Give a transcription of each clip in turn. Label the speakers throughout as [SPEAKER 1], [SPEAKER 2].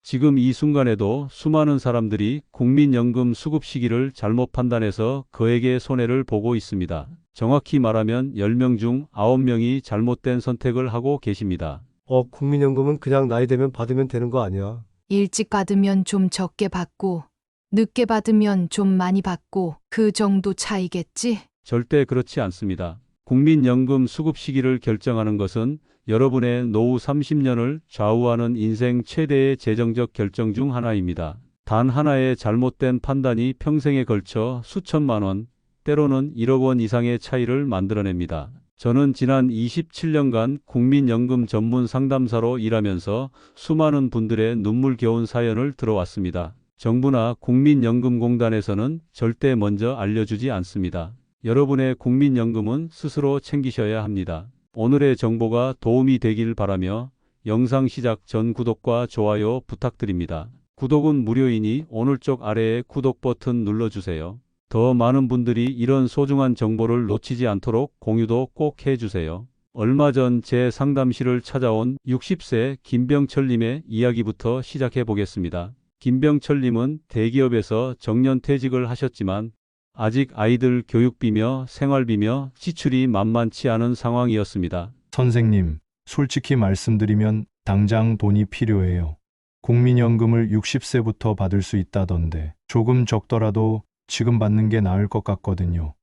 [SPEAKER 1] 지금 이 순간에도 수많은 사람들이 국민연금 수급 시기를 잘못 판단해서 거액의 손해를 보고 있습니다. 정확히 말하면 10명 중 9명이 잘못된 선택을 하고 계십니다.
[SPEAKER 2] 국민연금은 그냥 나이 되면 받으면 되는 거 아니야?
[SPEAKER 3] 일찍 받으면 좀 적게 받고, 늦게 받으면 좀 많이 받고, 그 정도 차이겠지?
[SPEAKER 1] 절대 그렇지 않습니다. 국민연금 수급 시기를 결정하는 것은 여러분의 노후 30년을 좌우하는 인생 최대의 재정적 결정 중 하나입니다. 단 하나의 잘못된 판단이 평생에 걸쳐 수천만 원, 때로는 1억 원 이상의 차이를 만들어냅니다. 저는 지난 27년간 국민연금 전문 상담사로 일하면서 수많은 분들의 눈물겨운 사연을 들어왔습니다. 정부나 국민연금공단에서는 절대 먼저 알려주지 않습니다. 여러분의 국민연금은 스스로 챙기셔야 합니다. 오늘의 정보가 도움이 되길 바라며 영상 시작 전 구독과 좋아요 부탁드립니다. 구독은 무료이니 오른쪽 아래에 구독 버튼 눌러주세요. 더 많은 분들이 이런 소중한 정보를 놓치지 않도록 공유도 꼭 해주세요. 얼마 전 제 상담실을 찾아온 60세 김병철님의 이야기부터 시작해 보겠습니다. 김병철님은 대기업에서 정년퇴직을 하셨지만 아직 아이들 교육비며 생활비며 지출이 만만치 않은 상황이었습니다.
[SPEAKER 4] 선생님, 솔직히 말씀드리면 당장 돈이 필요해요. 국민연금을 60세부터 받을 수 있다던데 조금 적더라도 지금 받는 게 나을 것 같거든요.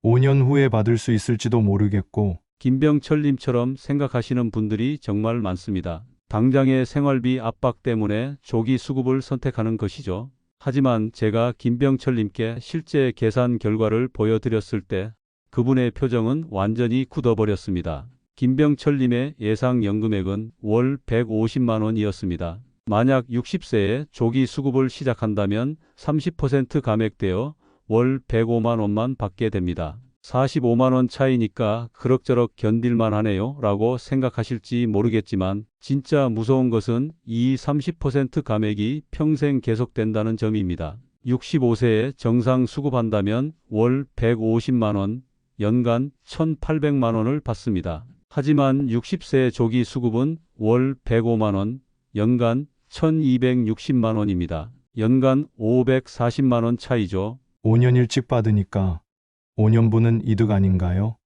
[SPEAKER 4] 5년 후에 받을 수 있을지도 모르겠고.
[SPEAKER 1] 김병철님처럼 생각하시는 분들이 정말 많습니다. 당장의 생활비 압박 때문에 조기 수급을 선택하는 것이죠. 하지만 제가 김병철님께 실제 계산 결과를 보여드렸을 때 그분의 표정은 완전히 굳어버렸습니다. 김병철님의 예상 연금액은 월 150만 원이었습니다. 만약 60세에 조기 수급을 시작한다면 30% 감액되어 월 105만 원만 받게 됩니다. 45만 원 차이니까 그럭저럭 견딜만 하네요 라고 생각하실지 모르겠지만 진짜 무서운 것은 이 30% 감액이 평생 계속된다는 점입니다. 65세에 정상 수급한다면 월 150만 원, 연간 1,800만 원을 받습니다. 하지만 60세 조기 수급은 월 105만 원, 연간 1,260만 원입니다. 연간 540만 원 차이죠.
[SPEAKER 4] 5년 일찍 받으니까 5년분은 이득 아닌가요?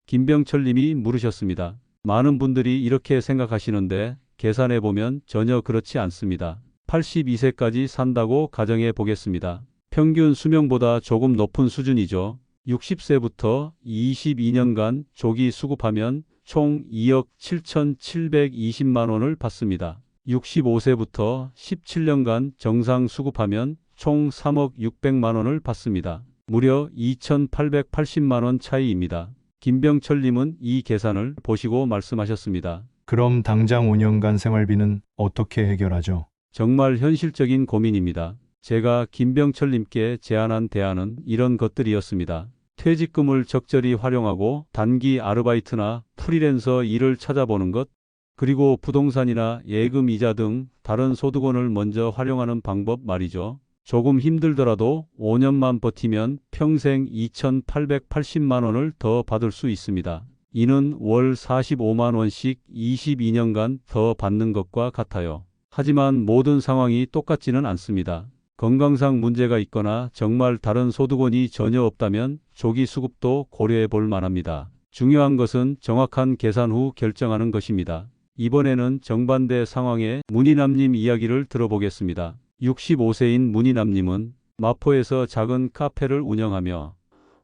[SPEAKER 1] 김병철님이 물으셨습니다. 많은 분들이 이렇게 생각하시는데 계산해보면 전혀 그렇지 않습니다. 82세까지 산다고 가정해 보겠습니다. 평균 수명보다 조금 높은 수준이죠. 60세부터 22년간 조기 수급하면 총 2억 7,720만 원을 받습니다. 65세부터 17년간 정상 수급하면 총 3억 600만 원을 받습니다. 무려 2,880만 원 차이입니다. 김병철님은 이 계산을 보시고 말씀하셨습니다.
[SPEAKER 4] 그럼 당장 5년간 생활비는 어떻게 해결하죠?
[SPEAKER 1] 정말 현실적인 고민입니다. 제가 김병철님께 제안한 대안은 이런 것들이었습니다. 퇴직금을 적절히 활용하고 단기 아르바이트나 프리랜서 일을 찾아보는 것, 그리고 부동산이나 예금 이자 등 다른 소득원을 먼저 활용하는 방법 말이죠. 조금 힘들더라도 5년만 버티면 평생 2,880만 원을 더 받을 수 있습니다. 이는 월 45만 원씩 22년간 더 받는 것과 같아요. 하지만 모든 상황이 똑같지는 않습니다. 건강상 문제가 있거나 정말 다른 소득원이 전혀 없다면 조기 수급도 고려해 볼 만합니다. 중요한 것은 정확한 계산 후 결정하는 것입니다. 이번에는 정반대 상황의 문희남님 이야기를 들어보겠습니다. 65세인 문희남님은 마포에서 작은 카페를 운영하며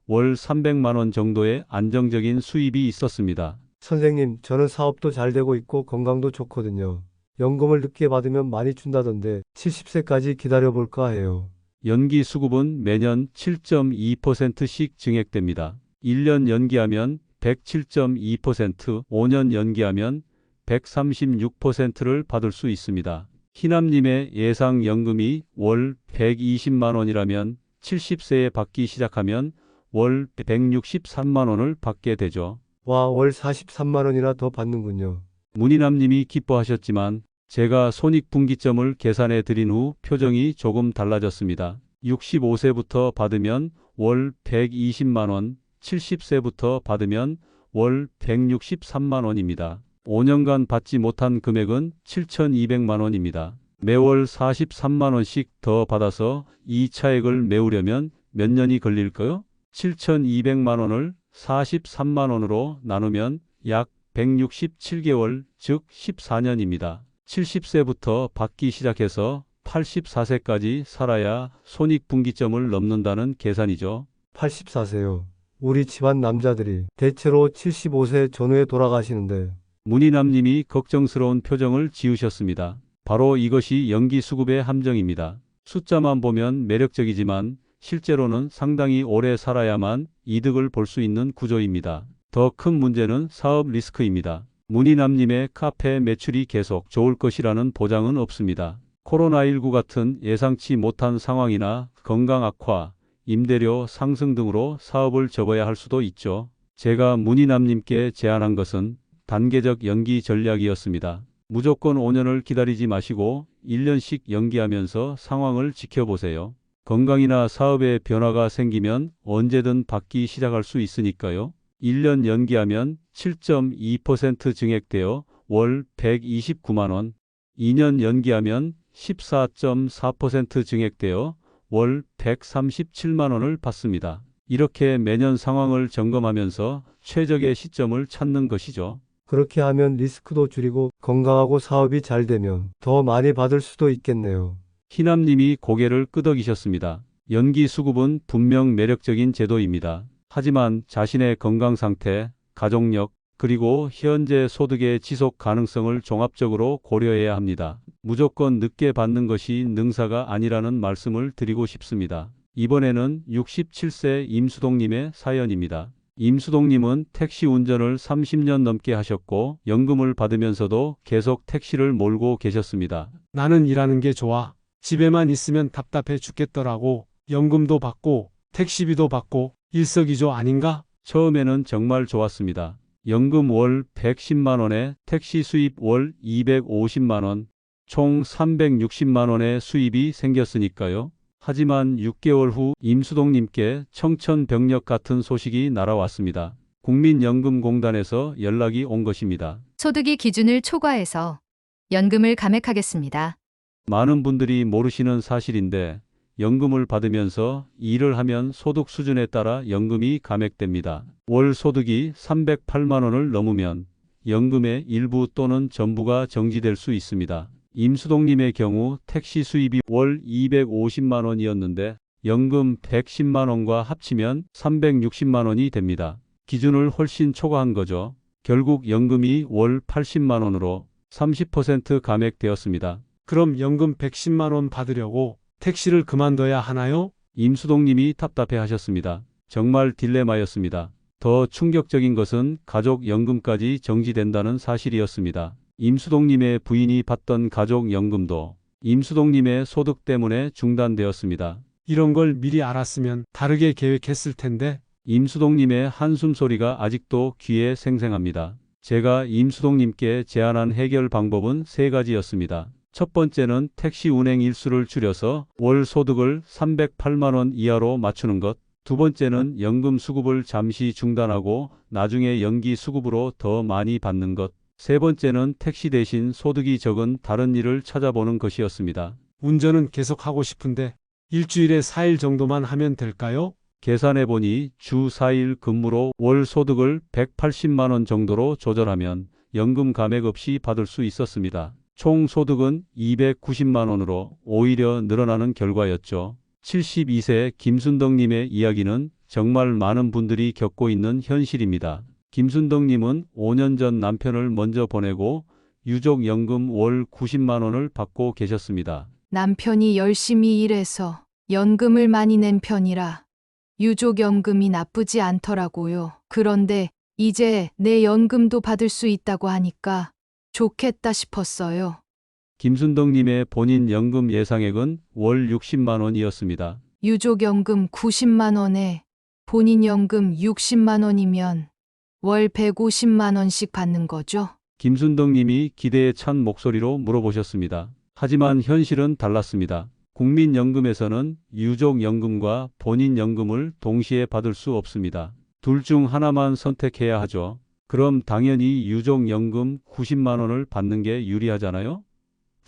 [SPEAKER 1] 월 300만 원 정도의 안정적인 수입이 있었습니다.
[SPEAKER 2] 선생님, 저는 사업도 잘 되고 있고 건강도 좋거든요. 연금을 늦게 받으면 많이 준다던데 70세까지 기다려볼까 해요.
[SPEAKER 1] 연기 수급은 매년 7.2%씩 증액됩니다. 1년 연기하면 107.2%, 5년 연기하면 136%를 받을 수 있습니다. 희남님의 예상 연금이 월 120만 원이라면 70세에 받기 시작하면 월 163만 원을 받게 되죠.
[SPEAKER 2] 와, 월 43만 원이나 더 받는군요.
[SPEAKER 1] 문희남님이 기뻐하셨지만 제가 손익분기점을 계산해 드린 후 표정이 조금 달라졌습니다. 65세부터 받으면 월 120만 원, 70세부터 받으면 월 163만 원입니다. 5년간 받지 못한 금액은 7,200만 원입니다. 매월 43만 원씩 더 받아서 이 차액을 메우려면 몇 년이 걸릴까요? 7,200만 원을 43만 원으로 나누면 약 167개월, 즉 14년입니다. 70세부터 받기 시작해서 84세까지 살아야 손익분기점을 넘는다는 계산이죠.
[SPEAKER 2] 84세요. 우리 집안 남자들이 대체로 75세 전후에 돌아가시는데
[SPEAKER 1] 문희남님이 걱정스러운 표정을 지으셨습니다. 바로 이것이 연기수급의 함정입니다. 숫자만 보면 매력적이지만 실제로는 상당히 오래 살아야만 이득을 볼 수 있는 구조입니다. 더 큰 문제는 사업 리스크입니다. 문희남님의 카페 매출이 계속 좋을 것이라는 보장은 없습니다. 코로나19 같은 예상치 못한 상황이나 건강 악화, 임대료 상승 등으로 사업을 접어야 할 수도 있죠. 제가 문희남님께 제안한 것은 단계적 연기 전략이었습니다. 무조건 5년을 기다리지 마시고 1년씩 연기하면서 상황을 지켜보세요. 건강이나 사업에 변화가 생기면 언제든 받기 시작할 수 있으니까요. 1년 연기하면 7.2% 증액되어 월 129만 원, 2년 연기하면 14.4% 증액되어 월 137만 원을 받습니다. 이렇게 매년 상황을 점검하면서 최적의 시점을 찾는 것이죠.
[SPEAKER 2] 그렇게 하면 리스크도 줄이고 건강하고 사업이 잘 되면 더 많이 받을 수도 있겠네요.
[SPEAKER 1] 희남님이 고개를 끄덕이셨습니다. 연기 수급은 분명 매력적인 제도입니다. 하지만 자신의 건강 상태, 가족력, 그리고 현재 소득의 지속 가능성을 종합적으로 고려해야 합니다. 무조건 늦게 받는 것이 능사가 아니라는 말씀을 드리고 싶습니다. 이번에는 67세 임수동님의 사연입니다. 임수동님은 택시 운전을 30년 넘게 하셨고 연금을 받으면서도 계속 택시를 몰고 계셨습니다.
[SPEAKER 5] 나는 일하는 게 좋아. 집에만 있으면 답답해 죽겠더라고. 연금도 받고 택시비도 받고 일석이조 아닌가?
[SPEAKER 1] 처음에는 정말 좋았습니다. 연금 월 110만 원에 택시 수입 월 250만 원, 총 360만 원의 수입이 생겼으니까요. 하지만 6개월 후 임수동님께 청천벽력 같은 소식이 날아왔습니다. 국민연금공단에서 연락이 온 것입니다.
[SPEAKER 6] 소득이 기준을 초과해서 연금을 감액하겠습니다.
[SPEAKER 1] 많은 분들이 모르시는 사실인데 연금을 받으면서 일을 하면 소득 수준에 따라 연금이 감액됩니다. 월 소득이 308만 원을 넘으면 연금의 일부 또는 전부가 정지될 수 있습니다. 임수동님의 경우 택시 수입이 월 250만 원이었는데 연금 110만 원과 합치면 360만 원이 됩니다. 기준을 훨씬 초과한 거죠. 결국 연금이 월 80만 원으로 30% 감액되었습니다.
[SPEAKER 5] 그럼 연금 110만 원 받으려고 택시를 그만둬야 하나요?
[SPEAKER 1] 임수동님이 답답해 하셨습니다. 정말 딜레마였습니다. 더 충격적인 것은 가족연금까지 정지된다는 사실이었습니다. 임수동님의 부인이 받던 가족연금도 임수동님의 소득 때문에 중단되었습니다.
[SPEAKER 5] 이런 걸 미리 알았으면 다르게 계획했을 텐데.
[SPEAKER 1] 임수동님의 한숨 소리가 아직도 귀에 생생합니다. 제가 임수동님께 제안한 해결 방법은 3가지였습니다. 첫 번째는 택시 운행 일수를 줄여서 월 소득을 308만 원 이하로 맞추는 것. 두 번째는 연금 수급을 잠시 중단하고 나중에 연기 수급으로 더 많이 받는 것. 세 번째는 택시 대신 소득이 적은 다른 일을 찾아보는 것이었습니다.
[SPEAKER 5] 운전은 계속 하고 싶은데 일주일에 4일 정도만 하면 될까요?
[SPEAKER 1] 계산해보니 주 4일 근무로 월 소득을 180만 원 정도로 조절하면 연금 감액 없이 받을 수 있었습니다. 총 소득은 290만 원으로 오히려 늘어나는 결과였죠. 72세 김순덕님의 이야기는 정말 많은 분들이 겪고 있는 현실입니다. 김순덕님은 5년 전 남편을 먼저 보내고 유족연금 월 90만 원을 받고 계셨습니다.
[SPEAKER 3] 남편이 열심히 일해서 연금을 많이 낸 편이라 유족연금이 나쁘지 않더라고요. 그런데 이제 내 연금도 받을 수 있다고 하니까 좋겠다 싶었어요.
[SPEAKER 1] 김순덕님의 본인 연금 예상액은 월 60만 원이었습니다.
[SPEAKER 3] 유족연금 90만 원에 본인 연금 60만 원이면 월 150만 원씩 받는 거죠.
[SPEAKER 1] 김순덕님이 기대에 찬 목소리로 물어보셨습니다. 하지만 현실은 달랐습니다. 국민연금에서는 유족연금과 본인연금을 동시에 받을 수 없습니다. 둘 중 하나만 선택해야 하죠. 그럼 당연히 유족연금 90만 원을 받는 게 유리하잖아요?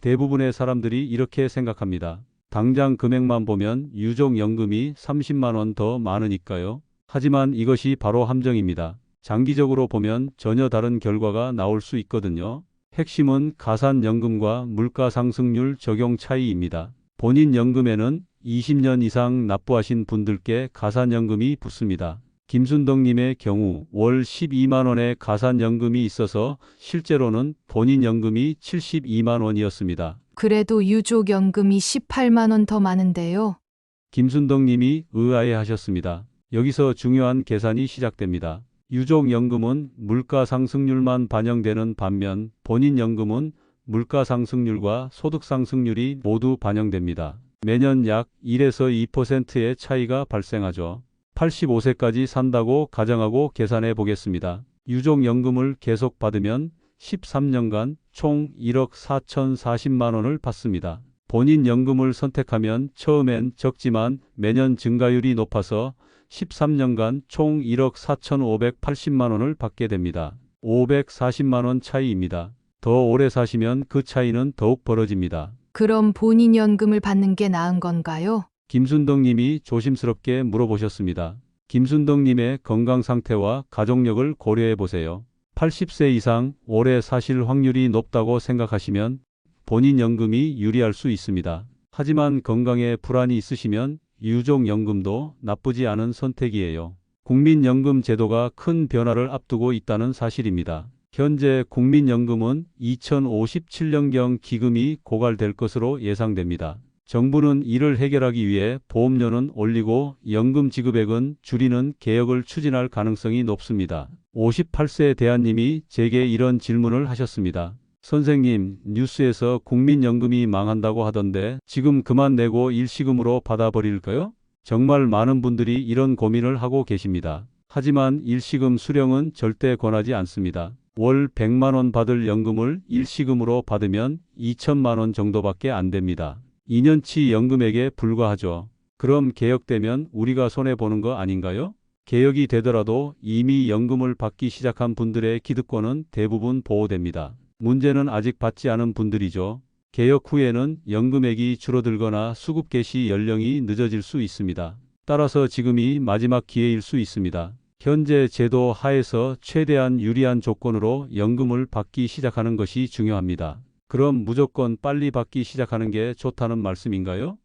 [SPEAKER 1] 대부분의 사람들이 이렇게 생각합니다. 당장 금액만 보면 유족연금이 30만 원 더 많으니까요. 하지만 이것이 바로 함정입니다. 장기적으로 보면 전혀 다른 결과가 나올 수 있거든요. 핵심은 가산연금과 물가상승률 적용 차이입니다. 본인 연금에는 20년 이상 납부하신 분들께 가산연금이 붙습니다. 김순덕님의 경우 월 12만 원의 가산연금이 있어서 실제로는 본인 연금이 72만 원이었습니다.
[SPEAKER 3] 그래도 유족연금이 18만 원 더 많은데요.
[SPEAKER 1] 김순덕님이 의아해하셨습니다. 여기서 중요한 계산이 시작됩니다. 유족연금은 물가상승률만 반영되는 반면 본인 연금은 물가상승률과 소득상승률이 모두 반영됩니다. 매년 약 1에서 2%의 차이가 발생하죠. 85세까지 산다고 가정하고 계산해 보겠습니다. 유족연금을 계속 받으면 13년간 총 1억 4,040만 원을 받습니다. 본인 연금을 선택하면 처음엔 적지만 매년 증가율이 높아서 13년간 총 1억 4,580만 원을 받게 됩니다. 540만 원 차이입니다. 더 오래 사시면 그 차이는 더욱 벌어집니다.
[SPEAKER 3] 그럼 본인 연금을 받는 게 나은 건가요?
[SPEAKER 1] 김순덕 님이 조심스럽게 물어보셨습니다. 김순덕 님의 건강 상태와 가족력을 고려해 보세요. 80세 이상 오래 사실 확률이 높다고 생각하시면 본인 연금이 유리할 수 있습니다. 하지만 건강에 불안이 있으시면 유족연금도 나쁘지 않은 선택이에요. 국민연금 제도가 큰 변화를 앞두고 있다는 사실입니다. 현재 국민연금은 2057년경 기금이 고갈될 것으로 예상됩니다. 정부는 이를 해결하기 위해 보험료는 올리고 연금 지급액은 줄이는 개혁을 추진할 가능성이 높습니다. 58세 대한님이 제게 이런 질문을 하셨습니다. 선생님, 뉴스에서 국민연금이 망한다고 하던데 지금 그만 내고 일시금으로 받아버릴까요? 정말 많은 분들이 이런 고민을 하고 계십니다. 하지만 일시금 수령은 절대 권하지 않습니다. 월 100만 원 받을 연금을 일시금으로 받으면 2천만 원 정도밖에 안 됩니다. 2년치 연금액에 불과하죠. 그럼 개혁되면 우리가 손해보는 거 아닌가요? 개혁이 되더라도 이미 연금을 받기 시작한 분들의 기득권은 대부분 보호됩니다. 문제는 아직 받지 않은 분들이죠. 개혁 후에는 연금액이 줄어들거나 수급 개시 연령이 늦어질 수 있습니다. 따라서 지금이 마지막 기회일 수 있습니다. 현재 제도 하에서 최대한 유리한 조건으로 연금을 받기 시작하는 것이 중요합니다. 그럼 무조건 빨리 받기 시작하는 게 좋다는 말씀인가요?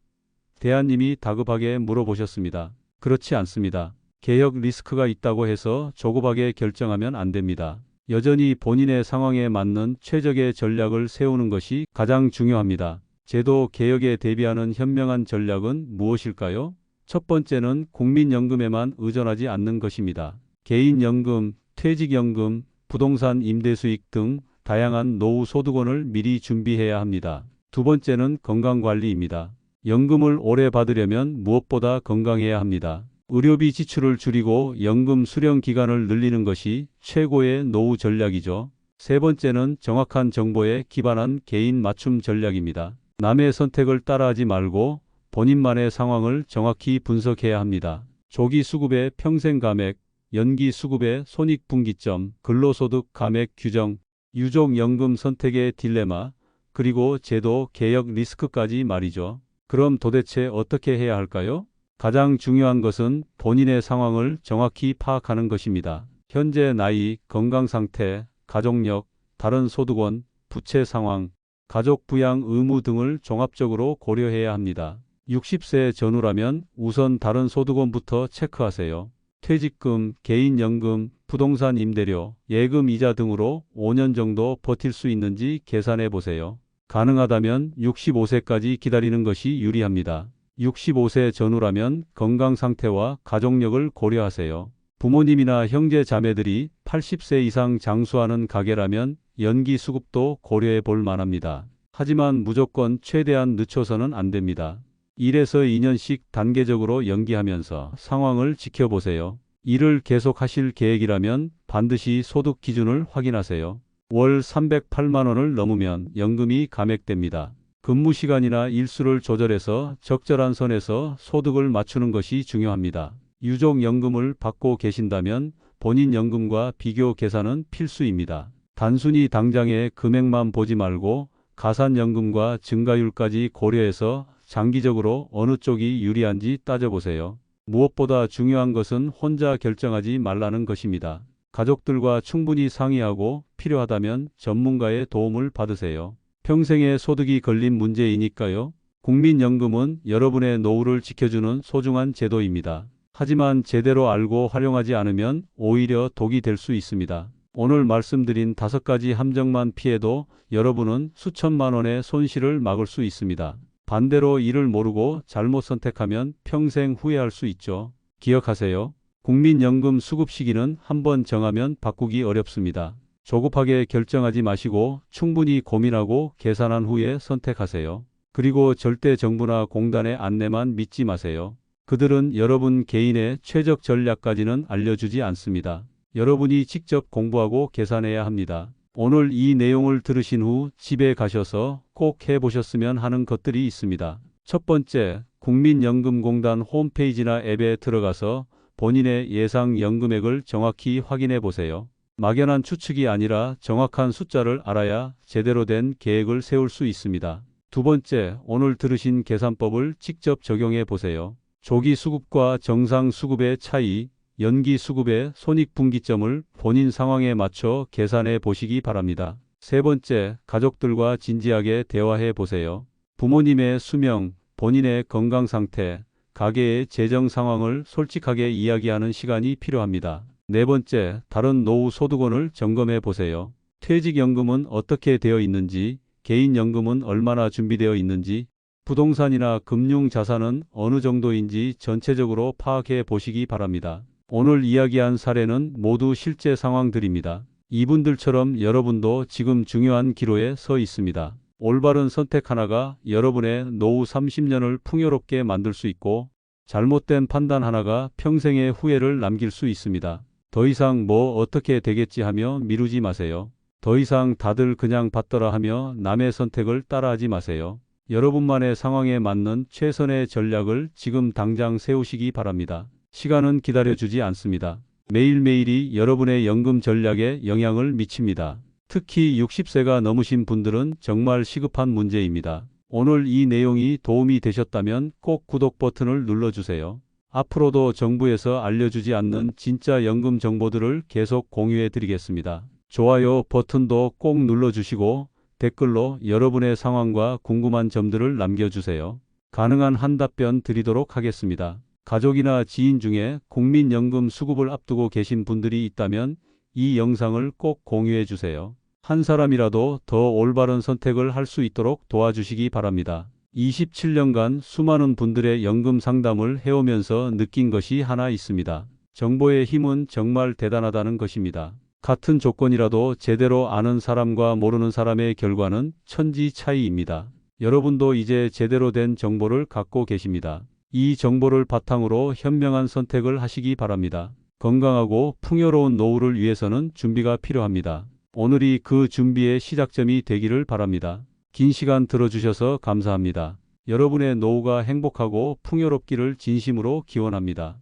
[SPEAKER 1] 대한님이 다급하게 물어보셨습니다. 그렇지 않습니다. 개혁 리스크가 있다고 해서 조급하게 결정하면 안 됩니다. 여전히 본인의 상황에 맞는 최적의 전략을 세우는 것이 가장 중요합니다. 제도 개혁에 대비하는 현명한 전략은 무엇일까요? 첫 번째는 국민연금에만 의존하지 않는 것입니다. 개인연금, 퇴직연금, 부동산 임대수익 등 다양한 노후 소득원을 미리 준비해야 합니다. 두 번째는 건강관리입니다. 연금을 오래 받으려면 무엇보다 건강해야 합니다. 의료비 지출을 줄이고 연금 수령 기간을 늘리는 것이 최고의 노후 전략이죠. 세 번째는 정확한 정보에 기반한 개인 맞춤 전략입니다. 남의 선택을 따라하지 말고 본인만의 상황을 정확히 분석해야 합니다. 조기 수급의 평생 감액, 연기 수급의 손익분기점, 근로소득 감액 규정, 유족연금 선택의 딜레마, 그리고 제도 개혁 리스크까지 말이죠. 그럼 도대체 어떻게 해야 할까요? 가장 중요한 것은 본인의 상황을 정확히 파악하는 것입니다. 현재 나이, 건강 상태, 가족력, 다른 소득원, 부채 상황, 가족 부양 의무 등을 종합적으로 고려해야 합니다. 60세 전후라면 우선 다른 소득원부터 체크하세요. 퇴직금, 개인연금, 부동산 임대료, 예금 이자 등으로 5년 정도 버틸 수 있는지 계산해 보세요. 가능하다면 65세까지 기다리는 것이 유리합니다. 65세 전후라면 건강 상태와 가족력을 고려하세요. 부모님이나 형제 자매들이 80세 이상 장수하는 가게라면 연기 수급도 고려해 볼 만합니다. 하지만 무조건 최대한 늦춰서는 안 됩니다. 1에서 2년씩 단계적으로 연기하면서 상황을 지켜보세요. 일을 계속 하실 계획이라면 반드시 소득 기준을 확인하세요. 월 308만 원을 넘으면 연금이 감액됩니다. 근무 시간이나 일수를 조절해서 적절한 선에서 소득을 맞추는 것이 중요합니다. 유족연금을 받고 계신다면 본인 연금과 비교 계산은 필수입니다. 단순히 당장의 금액만 보지 말고 가산연금과 증가율까지 고려해서 장기적으로 어느 쪽이 유리한지 따져보세요. 무엇보다 중요한 것은 혼자 결정하지 말라는 것입니다. 가족들과 충분히 상의하고 필요하다면 전문가의 도움을 받으세요. 평생의 소득이 걸린 문제이니까요. 국민연금은 여러분의 노후를 지켜주는 소중한 제도입니다. 하지만 제대로 알고 활용하지 않으면 오히려 독이 될 수 있습니다. 오늘 말씀드린 5가지 함정만 피해도 여러분은 수천만 원의 손실을 막을 수 있습니다. 반대로 이를 모르고 잘못 선택하면 평생 후회할 수 있죠. 기억하세요. 국민연금 수급 시기는 한번 정하면 바꾸기 어렵습니다. 조급하게 결정하지 마시고 충분히 고민하고 계산한 후에 선택하세요. 그리고 절대 정부나 공단의 안내만 믿지 마세요. 그들은 여러분 개인의 최적 전략까지는 알려주지 않습니다. 여러분이 직접 공부하고 계산해야 합니다. 오늘 이 내용을 들으신 후 집에 가셔서 꼭 해보셨으면 하는 것들이 있습니다. 첫 번째, 국민연금공단 홈페이지나 앱에 들어가서 본인의 예상 연금액을 정확히 확인해 보세요. 막연한 추측이 아니라 정확한 숫자를 알아야 제대로 된 계획을 세울 수 있습니다. 두 번째, 오늘 들으신 계산법을 직접 적용해 보세요. 조기 수급과 정상 수급의 차이, 연기 수급의 손익분기점을 본인 상황에 맞춰 계산해 보시기 바랍니다. 세 번째, 가족들과 진지하게 대화해 보세요. 부모님의 수명, 본인의 건강 상태, 가계의 재정 상황을 솔직하게 이야기하는 시간이 필요합니다. 네 번째, 다른 노후 소득원을 점검해 보세요. 퇴직연금은 어떻게 되어 있는지, 개인연금은 얼마나 준비되어 있는지, 부동산이나 금융자산은 어느 정도인지 전체적으로 파악해 보시기 바랍니다. 오늘 이야기한 사례는 모두 실제 상황들입니다. 이분들처럼 여러분도 지금 중요한 기로에 서 있습니다. 올바른 선택 하나가 여러분의 노후 30년을 풍요롭게 만들 수 있고 잘못된 판단 하나가 평생의 후회를 남길 수 있습니다. 더 이상 뭐 어떻게 되겠지 하며 미루지 마세요. 더 이상 다들 그냥 받더라 하며 남의 선택을 따라하지 마세요. 여러분만의 상황에 맞는 최선의 전략을 지금 당장 세우시기 바랍니다. 시간은 기다려주지 않습니다. 매일매일이 여러분의 연금 전략에 영향을 미칩니다. 특히 60세가 넘으신 분들은 정말 시급한 문제입니다. 오늘 이 내용이 도움이 되셨다면 꼭 구독 버튼을 눌러주세요. 앞으로도 정부에서 알려주지 않는 진짜 연금 정보들을 계속 공유해 드리겠습니다. 좋아요 버튼도 꼭 눌러주시고 댓글로 여러분의 상황과 궁금한 점들을 남겨주세요. 가능한 한 답변 드리도록 하겠습니다. 가족이나 지인 중에 국민연금 수급을 앞두고 계신 분들이 있다면 이 영상을 꼭 공유해 주세요. 한 사람이라도 더 올바른 선택을 할 수 있도록 도와주시기 바랍니다. 27년간 수많은 분들의 연금 상담을 해오면서 느낀 것이 하나 있습니다. 정보의 힘은 정말 대단하다는 것입니다. 같은 조건이라도 제대로 아는 사람과 모르는 사람의 결과는 천지 차이입니다. 여러분도 이제 제대로 된 정보를 갖고 계십니다. 이 정보를 바탕으로 현명한 선택을 하시기 바랍니다. 건강하고 풍요로운 노후를 위해서는 준비가 필요합니다. 오늘이 그 준비의 시작점이 되기를 바랍니다. 긴 시간 들어주셔서 감사합니다. 여러분의 노후가 행복하고 풍요롭기를 진심으로 기원합니다.